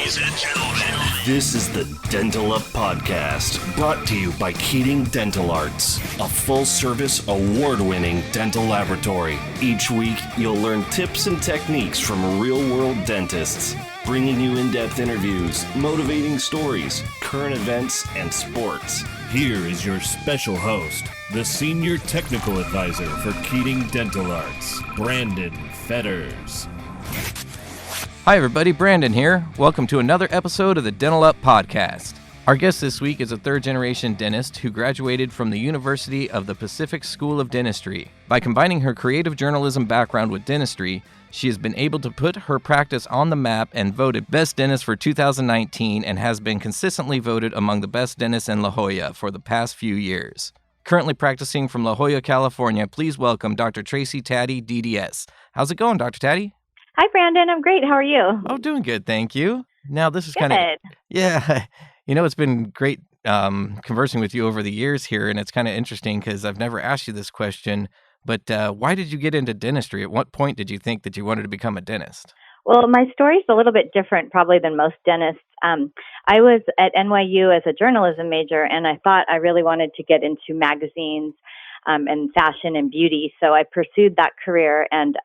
Ladies and gentlemen, This is the Dental Up Podcast, brought to you by Keating Dental Arts, a full-service, award-winning dental laboratory. Each week, you'll learn tips and techniques from real-world dentists, bringing you in-depth interviews, motivating stories, current events, and sports. Here is your special host, the Senior Technical Advisor for Keating Dental Arts, Brandon Fetters. Hi everybody, Brandon here. Welcome to another episode of the Dental Up Podcast. Our guest this week is a third-generation dentist who graduated from the University of the Pacific School of Dentistry. By combining her creative journalism background with dentistry, she has been able to put her practice on the map and voted Best Dentist for 2019 and has been consistently voted among the best dentists in La Jolla for the past few years. Currently practicing from La Jolla, California, please welcome Dr. Tracy Taddy Dds. How's it going, Dr. Taddy? Hi, Brandon. I'm great. How are you? Oh, doing good, thank you. Now, this is Good. it's been great conversing with you over the years here, and it's kind of interesting because I've never asked you this question, but why did you get into dentistry? At what point did you think that you wanted to become a dentist? Well, my story's a little bit different probably than most dentists. I was at NYU as a journalism major, and I thought I really wanted to get into magazines and fashion and beauty, so I pursued that career, and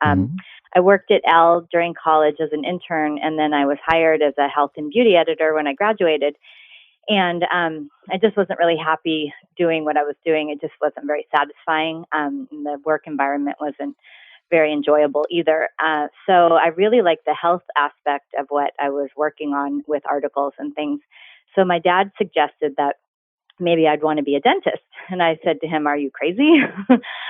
I worked at Elle during college as an intern, and then I was hired as a health and beauty editor when I graduated. And I just wasn't really happy doing what I was doing. It just wasn't very satisfying. The work environment wasn't very enjoyable either. So I really liked the health aspect of what I was working on with articles and things. So my dad suggested that maybe I'd want to be a dentist. And I said to him, "Are you crazy?"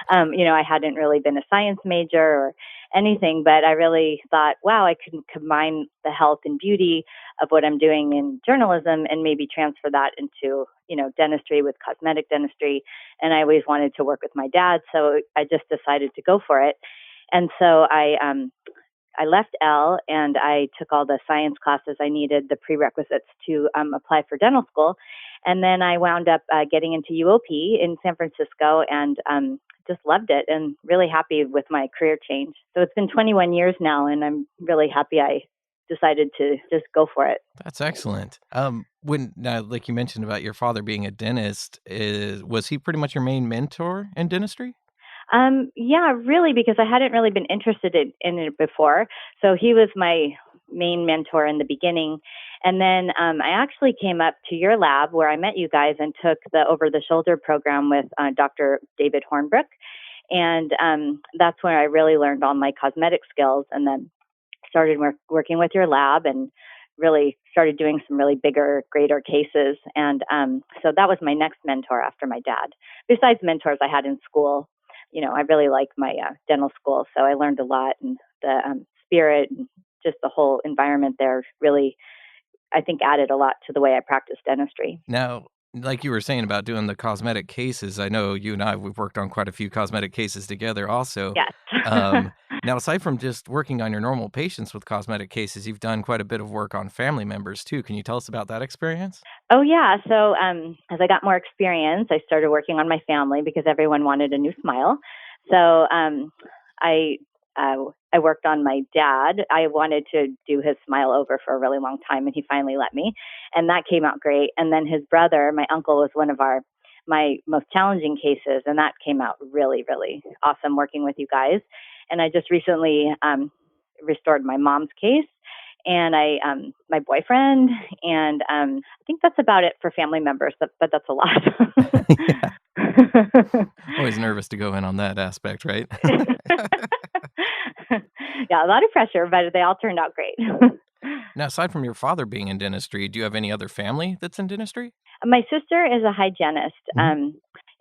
I hadn't really been a science major or anything, but I really thought, wow, I could combine the health and beauty of what I'm doing in journalism and maybe transfer that into, dentistry with cosmetic dentistry. And I always wanted to work with my dad. So I just decided to go for it. And so I left Elle and I took all the science classes I needed, the prerequisites to apply for dental school. And then I wound up getting into UOP in San Francisco and just loved it and really happy with my career change. So it's been 21 years now, and I'm really happy I decided to just go for it. That's excellent. Like you mentioned about your father being a dentist, was he pretty much your main mentor in dentistry? Yeah, really, because I hadn't really been interested in it before. So he was my main mentor in the beginning. And then I actually came up to your lab where I met you guys and took the over-the-shoulder program with Dr. David Hornbrook. And that's where I really learned all my cosmetic skills and then started working with your lab and really started doing some really bigger, greater cases. And so that was my next mentor after my dad. Besides mentors I had in school, I really like my dental school, so I learned a lot, and the spirit and just the whole environment there really, I think, added a lot to the way I practice dentistry. Now, like you were saying about doing the cosmetic cases, I know you and we've worked on quite a few cosmetic cases together also. Yes. Now, aside from just working on your normal patients with cosmetic cases, you've done quite a bit of work on family members too. Can you tell us about that experience? Oh, yeah. So as I got more experience, I started working on my family because everyone wanted a new smile. So I worked on my dad. I wanted to do his smile over for a really long time, and he finally let me. And that came out great. And then his brother, my uncle, was one of my most challenging cases, and that came out really, really awesome working with you guys. And I just recently restored my mom's case, and my boyfriend, and I think that's about it for family members, but that's a lot. Always nervous to go in on that aspect, right? Yeah, a lot of pressure, but they all turned out great. Now, aside from your father being in dentistry, do you have any other family that's in dentistry? My sister is a hygienist,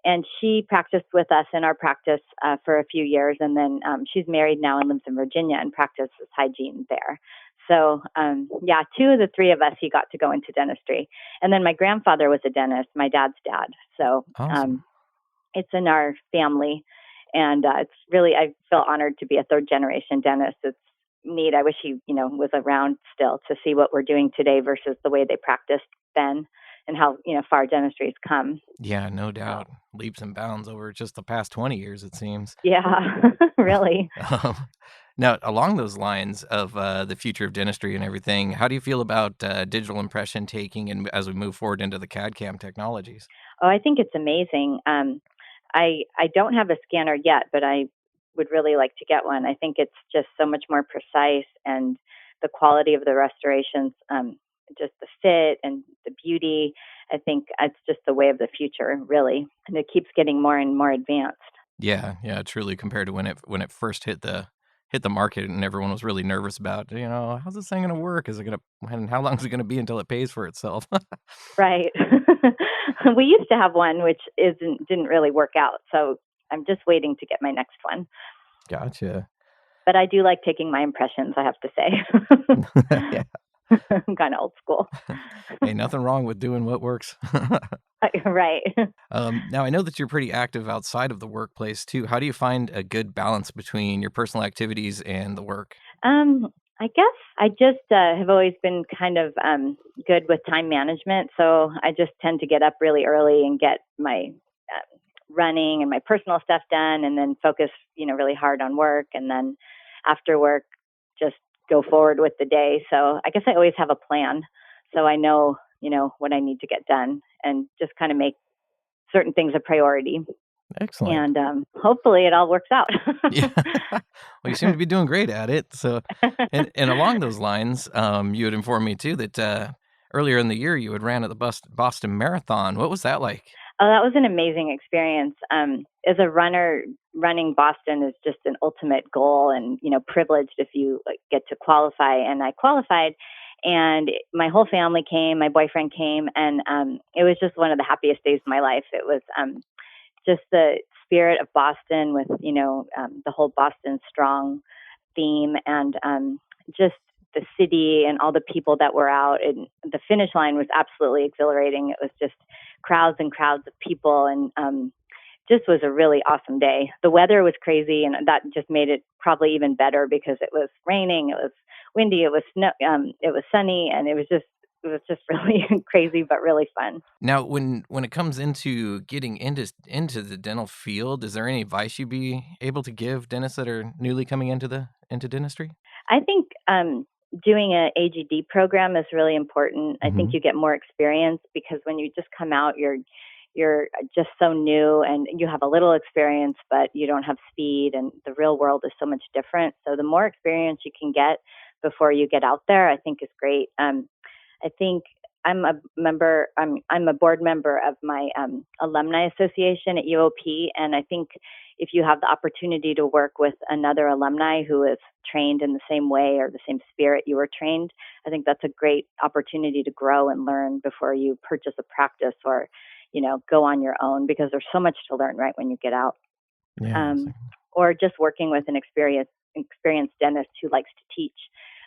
and she practiced with us in our practice for a few years, and then she's married now and lives in Virginia and practices hygiene there. So, two of the three of us, he got to go into dentistry. And then my grandfather was a dentist, my dad's dad. So Awesome. It's in our family. And it's really, I feel honored to be a third generation dentist. It's neat. I wish he, was around still to see what we're doing today versus the way they practiced then and how, far dentistry has come. Yeah, no doubt. Leaps and bounds over just the past 20 years, it seems. Yeah, really. Now, along those lines of the future of dentistry and everything, how do you feel about digital impression taking and as we move forward into the CAD/CAM technologies? Oh, I think it's amazing. I don't have a scanner yet, but I would really like to get one. I think it's just so much more precise, and the quality of the restorations, just the fit and the beauty. I think it's just the way of the future, really, and it keeps getting more and more advanced. Yeah, yeah, truly compared to when it first hit the market and everyone was really nervous about, how's this thing gonna work? Is it gonna and how long is it gonna be until it pays for itself? Right. We used to have one which didn't really work out, so I'm just waiting to get my next one. Gotcha. But I do like taking my impressions, I have to say. Yeah. I'm kind of old school. Hey, nothing wrong with doing what works. Right. Now I know that you're pretty active outside of the workplace too. How do you find a good balance between your personal activities and the work? I guess I just have always been kind of good with time management. So I just tend to get up really early and get my running and my personal stuff done, and then focus, really hard on work. And then after work, just go forward with the day. So I guess I always have a plan. So I know, what I need to get done, and just kind of make certain things a priority. Excellent. And hopefully it all works out. Yeah. Well, you seem to be doing great at it. So, and along those lines, you had informed me too that earlier in the year you had ran at the Boston Marathon. What was that like? Oh, that was an amazing experience. As a runner, running Boston is just an ultimate goal, and privileged if you get to qualify. And I qualified, and my whole family came. My boyfriend came, and it was just one of the happiest days of my life. It was just the spirit of Boston with the whole Boston Strong theme, and just the city and all the people that were out. And the finish line was absolutely exhilarating. It was just crowds and crowds of people, and just was a really awesome day. The weather was crazy, and that just made it probably even better because it was raining, it was windy, it was snow, it was sunny, and it was just really crazy, but really fun. Now, when it comes into getting into the dental field, is there any advice you'd be able to give dentists that are newly coming into dentistry? I think doing an AGD program is really important. I think Hmm. you get more experience because when you just come out, you're just so new, and you have a little experience, but you don't have speed, and the real world is so much different. So the more experience you can get before you get out there, I think is great. I think I'm a board member of my alumni association at UOP, and I think if you have the opportunity to work with another alumni who is trained in the same way or the same spirit you were trained, I think that's a great opportunity to grow and learn before you purchase a practice or, go on your own, because there's so much to learn right when you get out. Yeah. Um, or just working with an experienced dentist who likes to teach.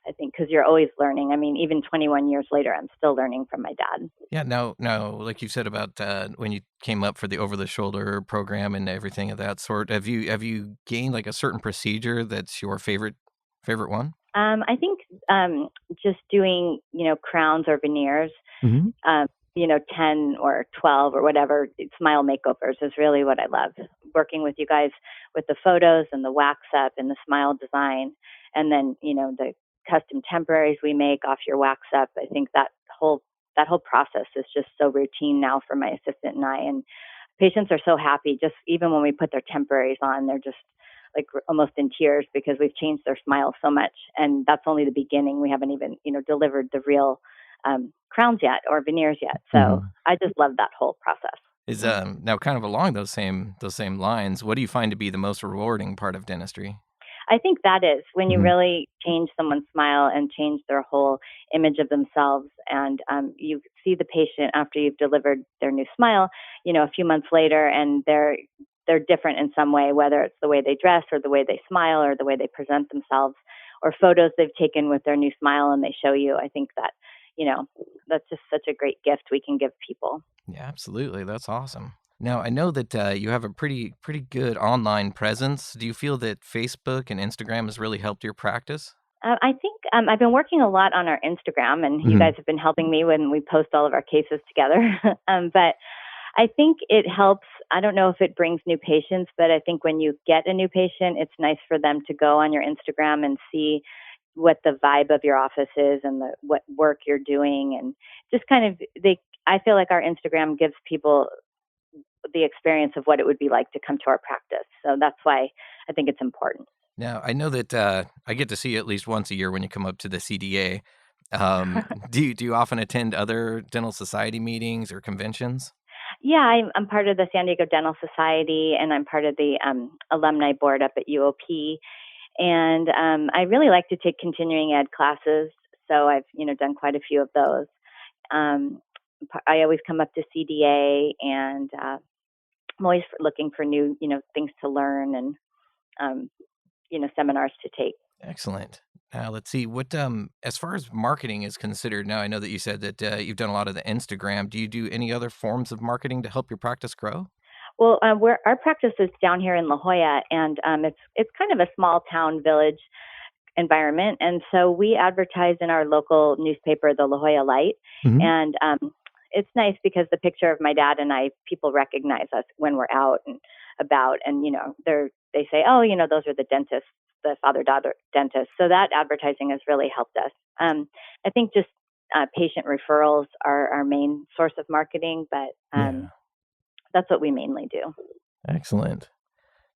I think because you're always learning. I mean, even 21 years later, I'm still learning from my dad. Yeah, no, like you said about when you came up for the over-the-shoulder program and everything of that sort, have you gained like a certain procedure that's your favorite one? I think just doing, crowns or veneers, Hmm. 10 or 12 or whatever, smile makeovers is really what I love. Working with you guys with the photos and the wax up and the smile design, and then, the custom temporaries we make off your wax up. I think that whole process is just so routine now for my assistant and I. And patients are so happy, just even when we put their temporaries on, they're just like almost in tears because we've changed their smile so much. And that's only the beginning. We haven't even, delivered the real crowns yet or veneers yet. So Hmm. I just love that whole process. Is now kind of along those same lines. What do you find to be the most rewarding part of dentistry? I think that is when you Hmm. really change someone's smile and change their whole image of themselves. And you see the patient after you've delivered their new smile, a few months later, and they're different in some way, whether it's the way they dress or the way they smile or the way they present themselves, or photos they've taken with their new smile and they show you. I think that, you know, that's just such a great gift we can give people. Yeah, absolutely. That's awesome. Now, I know that you have a pretty good online presence. Do you feel that Facebook and Instagram has really helped your practice? I think I've been working a lot on our Instagram, and you Hmm. guys have been helping me when we post all of our cases together. But I think it helps. I don't know if it brings new patients, but I think when you get a new patient, it's nice for them to go on your Instagram and see what the vibe of your office is and what work you're doing, and just kind of I feel like our Instagram gives people the experience of what it would be like to come to our practice. So that's why I think it's important. Now, I know that I get to see you at least once a year when you come up to the CDA. Do you often attend other dental society meetings or conventions? Yeah, I'm part of the San Diego Dental Society, and I'm part of the alumni board up at UOP. And I really like to take continuing ed classes, so I've done quite a few of those. I always come up to CDA, and I'm always looking for new things to learn and seminars to take. Excellent. Now let's see what as far as marketing is considered. Now I know that you said that you've done a lot of the Instagram. Do you do any other forms of marketing to help your practice grow? Well, our practice is down here in La Jolla, and it's kind of a small town village environment, and so we advertise in our local newspaper, the La Jolla Light, Mhm. and it's nice because the picture of my dad and I, people recognize us when we're out and about, and they say, oh, those are the dentists, the father-daughter dentists. So that advertising has really helped us. I think just patient referrals are our main source of marketing, but Yeah. that's what we mainly do. Excellent.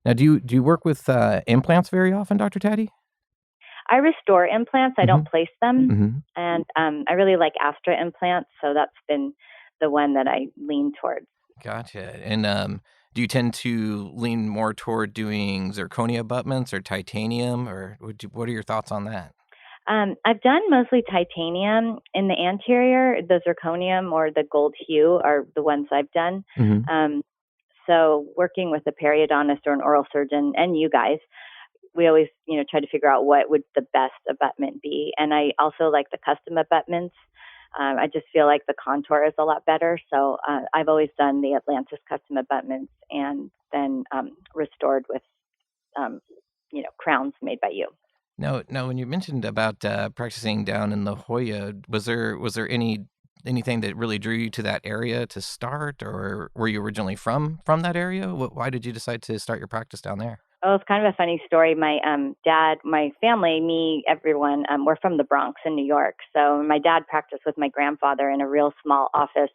Now, do you work with implants very often, Dr. Taddy? I restore implants. I don't place them. Mm-hmm. And I really like Astra implants. So that's been the one that I lean towards. Gotcha. And do you tend to lean more toward doing zirconia abutments or titanium, or what are your thoughts on that? I've done mostly titanium in the anterior. The zirconium or the gold hue are the ones I've done. Mm-hmm. So working with a periodontist or an oral surgeon and you guys, we always, try to figure out what would the best abutment be. And I also like the custom abutments. I just feel like the contour is a lot better. So I've always done the Atlantis custom abutments and then restored with, crowns made by you. Now, when you mentioned about practicing down in La Jolla, was there anything that really drew you to that area to start, or were you originally from that area? Why did you decide to start your practice down there? Oh, it's kind of a funny story. My dad, my family, me, everyone, we're from the Bronx in New York. So my dad practiced with my grandfather in a real small office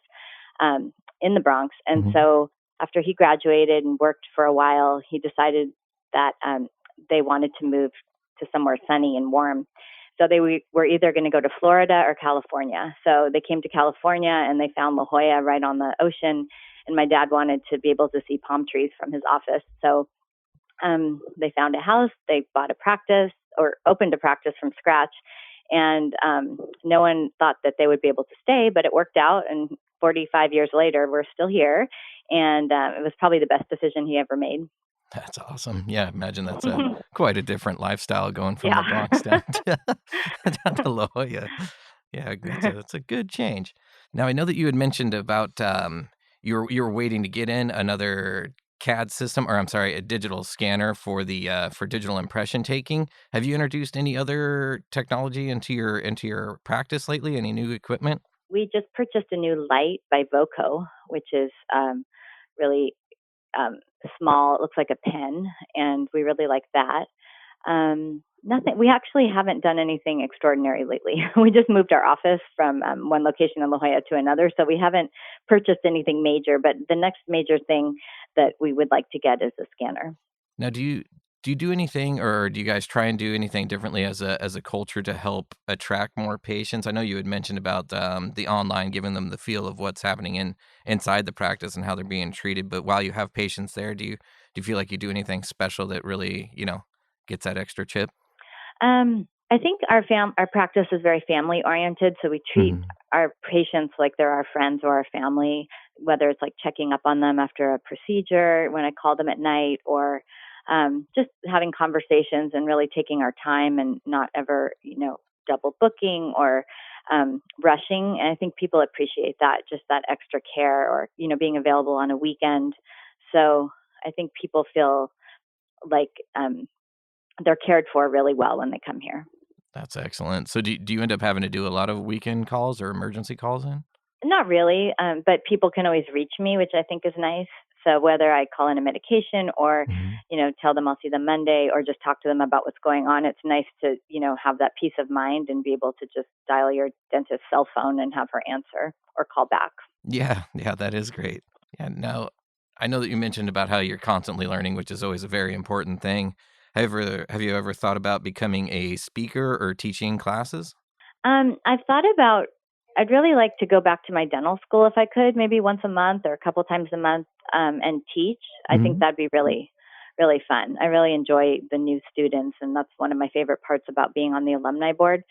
in the Bronx. And Mhm. so after he graduated and worked for a while, he decided that they wanted to move to somewhere sunny and warm. So they were either going to go to Florida or California. So they came to California and they found La Jolla right on the ocean. And my dad wanted to be able to see palm trees from his office. So they found a house, they bought a practice or opened a practice from scratch. And no one thought that they would be able to stay, but it worked out. And 45 years later, we're still here. And it was probably the best decision he ever made. That's awesome. Yeah, imagine that's quite a different lifestyle going from the Yeah. Bronx down to down to La Jolla. Yeah, that's a good change. Now, I know that you had mentioned about you were waiting to get in another CAD system, or I'm sorry, a digital scanner for the for digital impression taking. Have you introduced any other technology into your practice lately? Any new equipment? We just purchased a new light by Voco, which is really small. It looks like a pen, and we really like that. Nothing. We actually haven't done anything extraordinary lately. We just moved our office from one location in La Jolla to another, so we haven't purchased anything major. But the next major thing that we would like to get is a scanner. Now, do you do anything, or do you guys try and do anything differently as a culture to help attract more patients? I know you had mentioned about the online, giving them the feel of what's happening inside the practice and how they're being treated. But while you have patients there, do you feel like you do anything special that really gets that extra chip? I think our practice is very family oriented, so we treat Mhm. our patients like they're our friends or our family, whether it's like checking up on them after a procedure, when I call them at night, or just having conversations and really taking our time and not ever, double booking or rushing. And I think people appreciate that, just that extra care or, being available on a weekend. So I think people feel like they're cared for really well when they come here. That's excellent. So do you end up having to do a lot of weekend calls or emergency calls in? Not really, but people can always reach me, which I think is nice. So whether I call in a medication or, Mhm. tell them I'll see them Monday or just talk to them about what's going on, it's nice to, have that peace of mind and be able to just dial your dentist's cell phone and have her answer or call back. Yeah, yeah, that is great. Yeah, now I know that you mentioned about how you're constantly learning, which is always a very important thing. Have you ever thought about becoming a speaker or teaching classes? I've thought about, I'd really like to go back to my dental school if I could, maybe once a month or a couple times a month, and teach. I think Mhm. that'd be really, really fun. I really enjoy the new students, and that's one of my favorite parts about being on the alumni board.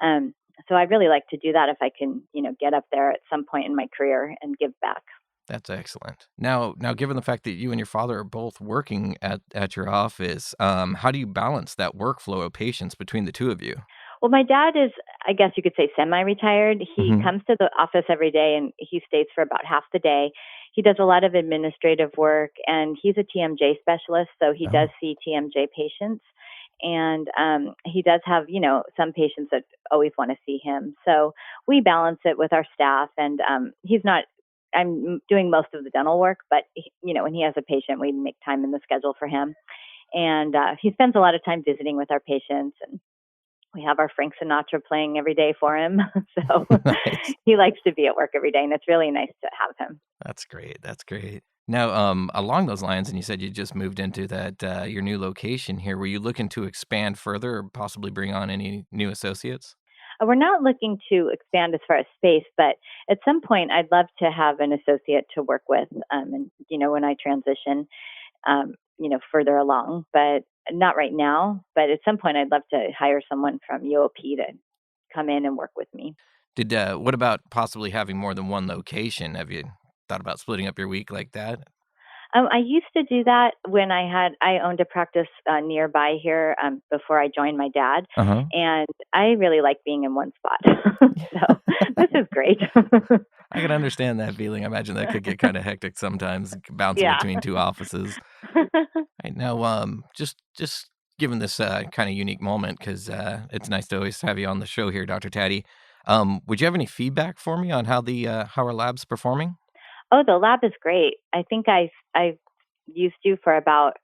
Um, so I'd really like to do that if I can, get up there at some point in my career and give back. That's excellent. Now, given the fact that you and your father are both working at your office, how do you balance that workflow of patients between the two of you? Well, my dad is, I guess you could say, semi-retired. He Mhm. comes to the office every day and he stays for about half the day. He does a lot of administrative work and he's a TMJ specialist, so he does Oh, see TMJ patients. And he does have, some patients that always want to see him. So we balance it with our staff. And he's not, I'm doing most of the dental work, but, when he has a patient, we make time in the schedule for him. And he spends a lot of time visiting with our patients. And we have our Frank Sinatra playing every day for him. So nice. he likes to be at work every day, and it's really nice to have him. That's great. That's great. Now, along those lines, and you said you just moved into that your new location here. Were you looking to expand further, or possibly bring on any new associates? We're not looking to expand as far as space, but at some point, I'd love to have an associate to work with, and when I transition, further along. But not right now. But at some point, I'd love to hire someone from UOP to come in and work with me. Did what about possibly having more than one location? Have you thought about splitting up your week like that? I used to do that when I owned a practice nearby here before I joined my dad, Uh huh. and I really like being in one spot. So this is great. I can understand that feeling. I imagine that could get kind of hectic sometimes, bouncing Yeah. between two offices. Right now, just given this kind of unique moment, because it's nice to always have you on the show here, Dr. Taddy. Would you have any feedback for me on how our lab's performing? Oh, the lab is great. I think I've used you for about,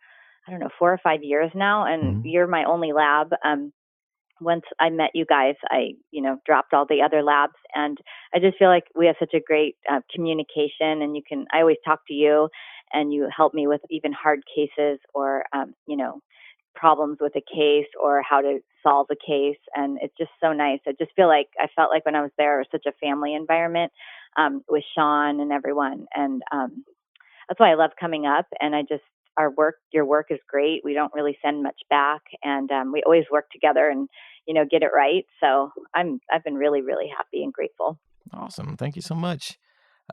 I don't know, 4 or 5 years now, and Mhm. you're my only lab. Once I met you guys, I, dropped all the other labs, and I just feel like we have such a great communication. And I always talk to you, and you help me with even hard cases or, problems with a case or how to solve a case. And it's just so nice. I felt like when I was there, it was such a family environment with Sean and everyone. And that's why I love coming up. And your work is great. We don't really send much back, and we always work together and get it right. So I've been really really happy and grateful. Awesome. Thank you so much.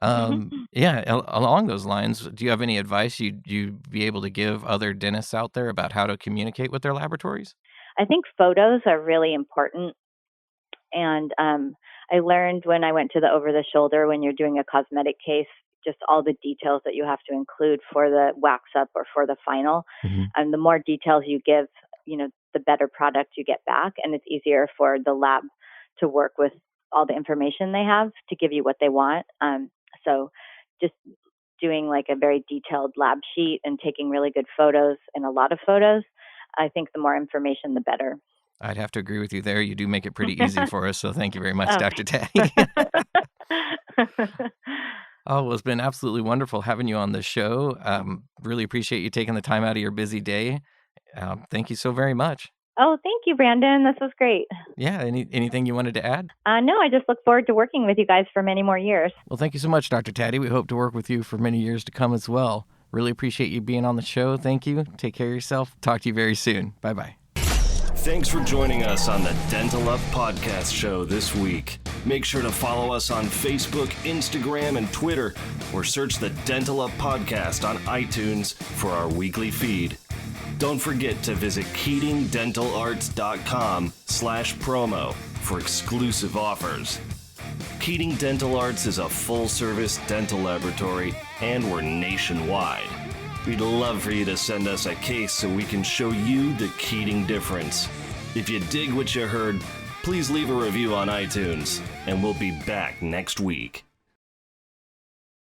Yeah, along those lines, do you have any advice you'd be able to give other dentists out there about how to communicate with their laboratories? I think photos are really important, and I learned when I went to the over the shoulder when you're doing a cosmetic case, just all the details that you have to include for the wax up or for the final. Mhm. And the more details you give, the better product you get back. And it's easier for the lab to work with all the information they have to give you what they want. So just doing like a very detailed lab sheet and taking really good photos and a lot of photos, I think the more information, the better. I'd have to agree with you there. You do make it pretty easy for us, so thank you very much, Oh. Dr. Taddy. Oh, well, it's been absolutely wonderful having you on the show. Really appreciate you taking the time out of your busy day. Thank you so very much. Oh, thank you, Brandon. This was great. Yeah, anything you wanted to add? No, I just look forward to working with you guys for many more years. Well, thank you so much, Dr. Taddy. We hope to work with you for many years to come as well. Really appreciate you being on the show. Thank you. Take care of yourself. Talk to you very soon. Bye-bye. Thanks for joining us on the Dental Up Podcast Show this week. Make sure to follow us on Facebook, Instagram, and Twitter, or search the Dental Up Podcast on iTunes for our weekly feed. Don't forget to visit KeatingDentalArts.com/promo for exclusive offers. Keating Dental Arts is a full-service dental laboratory, and we're nationwide. We'd love for you to send us a case so we can show you the Keating difference. If you dig what you heard, please leave a review on iTunes, and we'll be back next week.